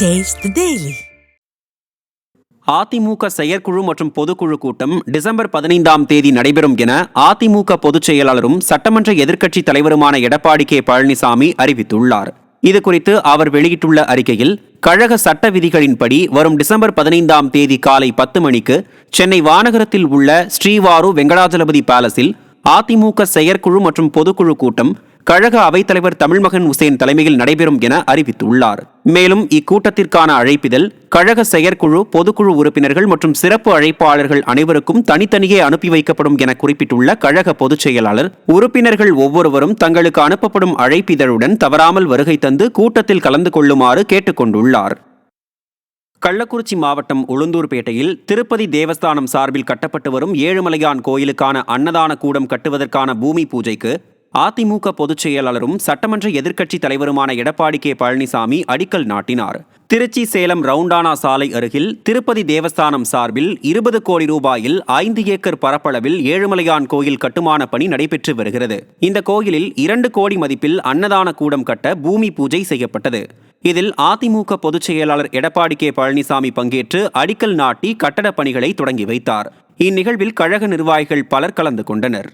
Taste the Daily. AIADMK செயற்குழு மற்றும் பொதுக்குழு கூட்டம் டிசம்பர் 15ஆம் தேதி நடைபெறும் என அதிமுக பொதுச் செயலாளரும் சட்டமன்ற எதிர்க்கட்சித் தலைவருமான எடப்பாடி கே பழனிசாமி அறிவித்துள்ளார். இதுகுறித்து அவர் வெளியிட்டுள்ள அறிக்கையில், கழக சட்ட விதிகளின்படி வரும் டிசம்பர் 15ஆம் தேதி காலை 10 மணிக்கு சென்னை வானகரத்தில் உள்ள ஸ்ரீவாரு வெங்கடாஜலபதி பேலஸில் அதிமுக செயற்குழு மற்றும் பொதுக்குழு கூட்டம் கழக அவைத்தலைவர் தமிழ்மகன் உசேன் தலைமையில் நடைபெறும் என அறிவித்துள்ளார். மேலும் இக்கூட்டத்திற்கான அழைப்பிதழ் கழக செயற்குழு, பொதுக்குழு உறுப்பினர்கள் மற்றும் சிறப்பு அழைப்பாளர்கள் அனைவருக்கும் தனித்தனியே அனுப்பி வைக்கப்படும் என குறிப்பிட்டுள்ள கழக பொதுச் செயலாளர், உறுப்பினர்கள் ஒவ்வொருவரும் தங்களுக்கு அனுப்பப்படும் அழைப்பிதழுடன் தவறாமல் வருகை தந்து கூட்டத்தில் கலந்து கொள்ளுமாறு கேட்டுக் கொண்டுள்ளார். கள்ளக்குறிச்சி மாவட்டம் உளுந்தூர்பேட்டையில் திருப்பதி தேவஸ்தானம் சார்பில் கட்டப்பட்டு வரும் ஏழுமலையான் கோயிலுக்கான அன்னதான கூடம் கட்டுவதற்கான பூமி பூஜைக்கு அதிமுக பொதுச் செயலாளரும் சட்டமன்ற எதிர்க்கட்சித் தலைவருமான எடப்பாடி கே பழனிசாமி அடிக்கல் நாட்டினார். திருச்சி சேலம் ரவுண்டானா சாலை அருகில் திருப்பதி தேவஸ்தானம் சார்பில் 20 கோடி ரூபாயில் 5 ஏக்கர் பரப்பளவில் ஏழுமலையான் கோயில் கட்டுமான பணி நடைபெற்று வருகிறது. இந்த கோயிலில் 2 கோடி மதிப்பில் அன்னதான கூடம் கட்ட பூமி பூஜை செய்யப்பட்டது. இதில் அதிமுக பொதுச் செயலாளர் எடப்பாடி கே பழனிசாமி பங்கேற்று அடிக்கல் நாட்டி கட்டடப் பணிகளை தொடங்கி வைத்தார். இந்நிகழ்வில் கழக நிர்வாகிகள் பலர் கலந்து கொண்டனர்.